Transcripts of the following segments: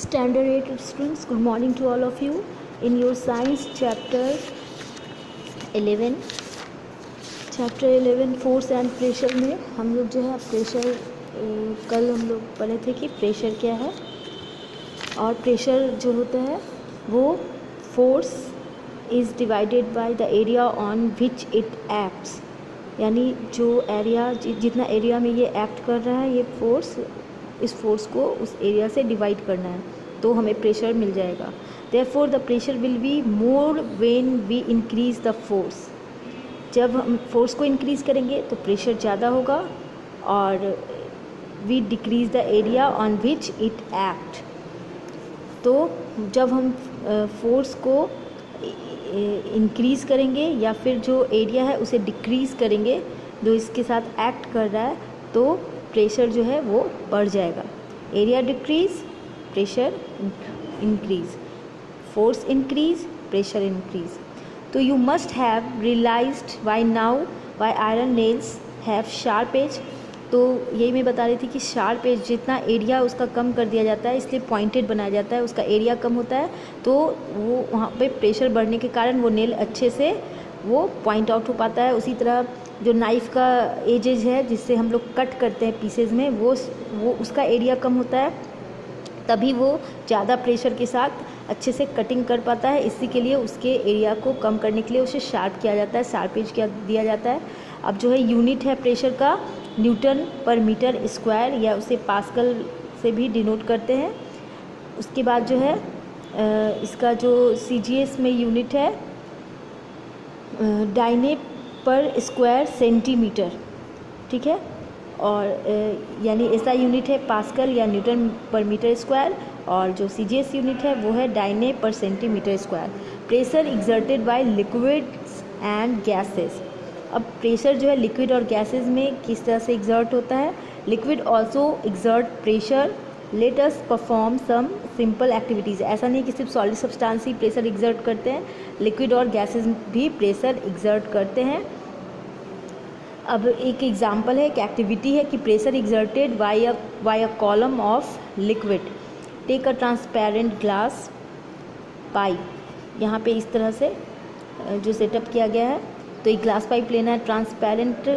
Standard 8 students, good morning to all of you. In your science chapter 11 force and pressure में हम लोग जो है प्रेशर कल हम लोग पढ़े थे कि प्रेशर क्या है। और प्रेशर जो होता है वो force is divided by the area on which it acts, यानी जो एरिया जितना एरिया में ये एक्ट कर रहा है ये फोर्स, इस फोर्स को उस एरिया से डिवाइड करना है तो हमें प्रेशर मिल जाएगा। Therefore the pressure will be more when we increase the force. जब हम फोर्स को इंक्रीज़ करेंगे तो प्रेशर ज़्यादा होगा और we decrease the area on which it act. तो जब हम फोर्स को इंक्रीज़ करेंगे या फिर जो एरिया है उसे डिक्रीज़ करेंगे जो इसके साथ एक्ट कर रहा है तो प्रेशर जो है वो बढ़ जाएगा। Area decreases, pressure increases, force increases, pressure increases. तो you must have realized by now why iron nails have sharp edge. तो यही मैं बता रही थी कि शार्प एज जितना एरिया उसका कम कर दिया जाता है इसलिए पॉइंटेड बनाया जाता है, उसका एरिया कम होता है तो वो वहाँ पे प्रेशर बढ़ने के कारण वो नेल अच्छे से वो पॉइंट आउट हो पाता है। उसी तरह जो नाइफ़ का एजेज है जिससे हम लोग कट करते हैं पीसेज में वो उसका एरिया कम होता है, तभी वो ज़्यादा प्रेशर के साथ अच्छे से कटिंग कर पाता है। इसी के लिए उसके एरिया को कम करने के लिए उसे शार्प किया जाता है, शार्प एज किया दिया जाता है। अब जो है यूनिट है प्रेशर का न्यूटन पर मीटर स्क्वायर, या उसे पास्कल से भी डिनोट करते हैं। उसके बाद जो है इसका जो CGS में यूनिट है डायने पर स्क्वायर सेंटीमीटर, ठीक है। और यानी ऐसा यूनिट है पास्कल या न्यूटन पर मीटर स्क्वायर, और जो CGS यूनिट है वो है डायने पर centimetre square. Pressure exerted bye liquids and gases. अब प्रेशर जो है लिक्विड और गैसेस में किस तरह से एक्सर्ट होता है। Liquid also exert pressure, let us perform some simple activities. ऐसा नहीं कि सिर्फ सॉलिड सब्सटेंस ही प्रेशर एक्सर्ट करते हैं, लिक्विड और गैसेस भी प्रेशर एक्सर्ट करते हैं। अब एक एग्जांपल है, एक एक्टिविटी है कि pressure exerted by a column of liquid. Take a transparent glass pipe. यहाँ पे इस तरह से जो सेटअप किया गया है तो एक ग्लास पाइप लेना है, ट्रांसपेरेंट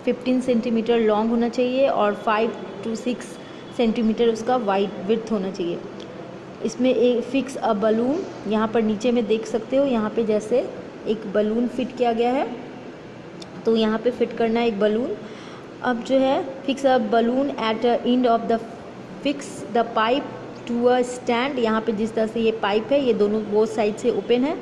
15 सेंटीमीटर लॉन्ग होना चाहिए और 5 to 6 सेंटीमीटर उसका वाइड विड्थ होना चाहिए। इसमें एक फिक्स अ बलून, यहाँ पर नीचे में देख सकते हो, यहाँ पे जैसे एक बलून फिट किया गया है तो यहाँ पे फिट करना है एक बलून। अब जो है fix a balloon at end of the fix the pipe to a stand. यहाँ पे जिस तरह से ये पाइप है ये दोनों बोथ साइड से ओपन है।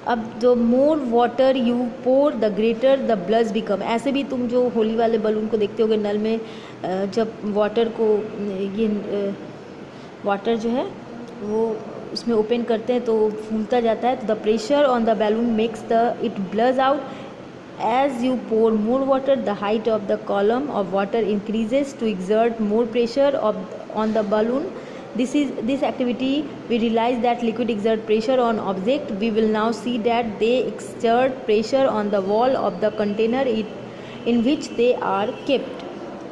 अब जो more water you pour the greater the bulge become. ऐसे भी तुम जो होली वाले बलून को देखते होगे नल में, जब वाटर को ये वाटर जो है वो उसमें ओपन करते हैं तो फूलता जाता है। तो the pressure on the balloon makes the it bless out. As you pour more water, the height of the column of water increases to exert more pressure on the balloon. This activity we realize that liquid exert pressure on object. We will now see that they exert pressure on the wall of the container in which they are kept.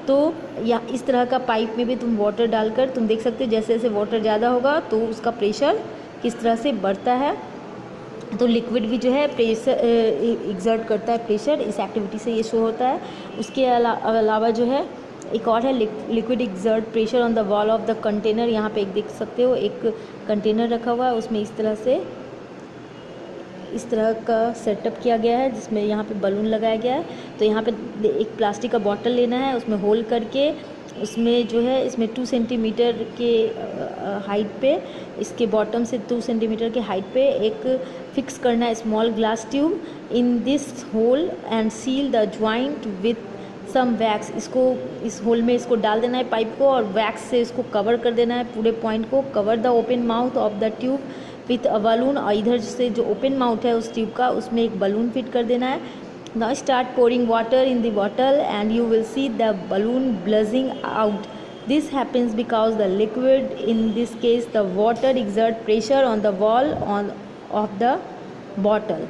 तो या इस तरह का pipe में भी तुम water डालकर तुम देख सकते हो जैसे जैसे वाटर ज़्यादा होगा तो उसका प्रेशर किस तरह से बढ़ता है। तो लिक्विड भी जो है प्रेशर एक्सर्ट करता है प्रेशर, इस एक्टिविटी से ये शो होता है। उसके अलावा जो है एक और है liquid exert pressure on the wall of the container. यहाँ पे एक देख सकते हो एक कंटेनर रखा हुआ है, उसमें इस तरह का सेटअप किया गया है जिसमें यहाँ पे बलून लगाया गया है। तो यहाँ पे एक प्लास्टिक का बॉटल लेना है, उसमें होल करके उसमें जो है इसमें 2 सेंटीमीटर के हाइट पे, इसके बॉटम से 2 सेंटीमीटर के हाइट पे एक फिक्स करना है small glass tube in this hole and seal the joint with some wax. इसको इस होल में इसको डाल देना है पाइप को और वैक्स से इसको कवर कर देना है पूरे पॉइंट को। Cover the open mouth of the tube with a balloon. और इधर से जो ओपन माउथ है उस ट्यूब का उसमें एक बलून फिट कर देना है। Now start pouring water in the bottle and you will see the balloon buzzing out. This happens because the liquid, in this case the water, exert pressure on the wall of the bottle.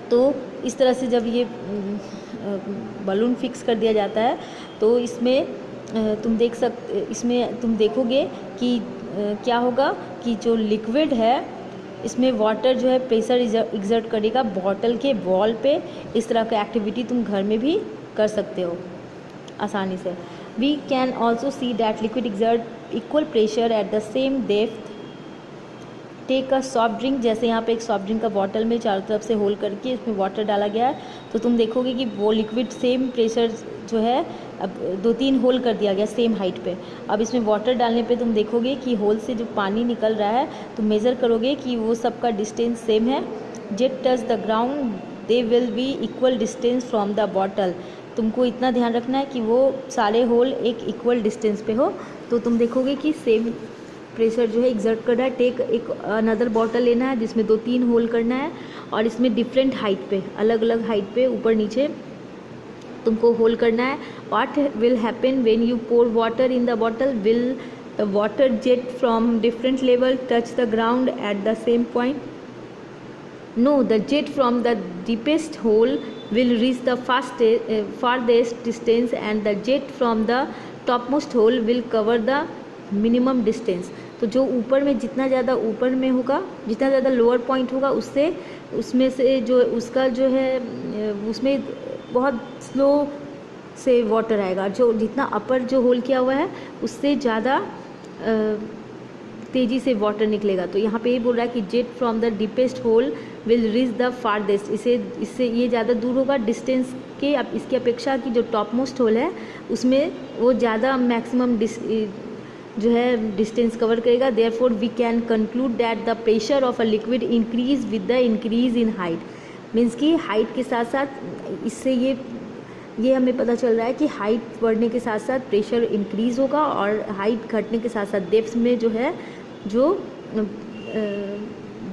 तो इस तरह से जब ये balloon fix कर दिया जाता है तो इसमें तुम देखोगे कि क्या होगा कि जो लिक्विड है इसमें वाटर जो है प्रेशर एग्जर्ट करेगा बॉटल के वॉल पे। इस तरह का एक्टिविटी तुम घर में भी कर सकते हो आसानी से। We can also see that liquid exert equal pressure at the same depth. Take a soft drink, जैसे यहाँ पे एक सॉफ्ट ड्रिंक का बॉटल में चारों तरफ से होल करके इसमें वाटर डाला गया है, तो तुम देखोगे कि वो लिक्विड सेम प्रेशर जो है अब 2-3 होल कर दिया गया सेम हाइट पे। अब इसमें वाटर डालने पे तुम देखोगे कि होल से जो पानी निकल रहा है तुम मेज़र करोगे कि वो सबका डिस्टेंस सेम है। Jet touch the ground they will be equal distance from the bottle. तुमको इतना ध्यान रखना है कि वो सारे होल एक इक्वल डिस्टेंस पे हो, तो तुम देखोगे कि सेम प्रेशर जो है एग्जर्ट कर रहा है। टेक एक अनदर बॉटल लेना है जिसमें 2-3 होल करना है और इसमें डिफरेंट हाइट पे, अलग अलग हाइट पे ऊपर नीचे तुमको होल करना है। What will happen when you pour water in the bottle? Will the water jet from different level touch the ground at the same point? No, the jet from the deepest hole will reach the farthest distance and the jet from the topmost hole will cover the minimum distance. तो जो ऊपर में जितना ज़्यादा ऊपर में होगा, जितना ज़्यादा लोअर पॉइंट होगा, उससे उसमें से जो उसका जो है उसमें बहुत स्लो से वाटर आएगा। जो जितना अपर जो होल किया हुआ है उससे ज़्यादा तेज़ी से वाटर निकलेगा। तो यहाँ पे ये बोल रहा है कि jet from the deepest hole will reach the farthest. इससे ये ज़्यादा दूर होगा डिस्टेंस के, अब इसकी अपेक्षा कि जो टॉप मोस्ट होल है उसमें वो ज़्यादा मैक्सिमम जो है डिस्टेंस कवर करेगा। Therefore we can conclude that the pressure of a liquid increase with the increase in height. Means कि हाइट के साथ साथ इससे ये हमें पता चल रहा है कि हाइट बढ़ने के साथ साथ प्रेशर इंक्रीज़ होगा और हाइट घटने के साथ साथ डेप्थ में जो है जो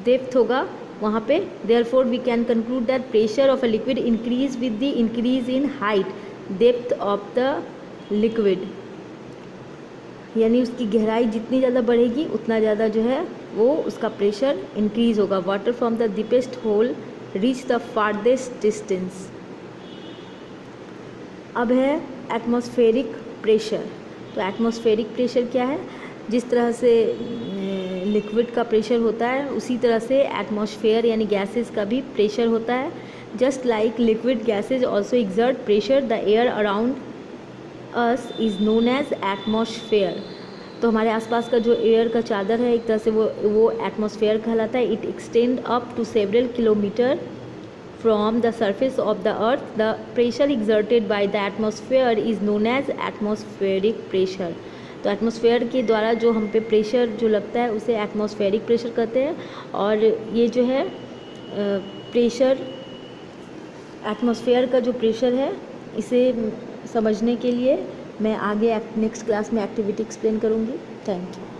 डेप्थ होगा वहाँ पे। Therefore we can conclude that pressure of a liquid increase with the increase in height depth of the liquid. यानी उसकी गहराई जितनी ज़्यादा बढ़ेगी उतना ज़्यादा जो है वो उसका प्रेशर इंक्रीज़ होगा। Water from the deepest hole reach the farthest distance. अब है एटमॉस्फेरिक प्रेशर। तो एटमॉस्फेरिक प्रेशर क्या है? जिस तरह से लिक्विड का प्रेशर होता है उसी तरह से एटमॉस्फेयर यानी गैसेस का भी प्रेशर होता है। Just like liquid gases also exert pressure, the air around us is known as atmosphere. तो हमारे आसपास का जो एयर का चादर है एक तरह से वो एटमॉस्फेयर कहलाता है। It extend up to several kilometre from the surface of the earth. The pressure exerted by the atmosphere is known as atmospheric pressure. तो एटमॉस्फेयर के द्वारा जो हम पे प्रेशर जो लगता है उसे एटमॉस्फेरिक प्रेशर कहते हैं। और ये जो है प्रेशर, एटमॉस्फेयर का जो प्रेशर है इसे समझने के लिए मैं आगे नेक्स्ट क्लास में एक्टिविटी एक्सप्लेन करूँगी। Thank you.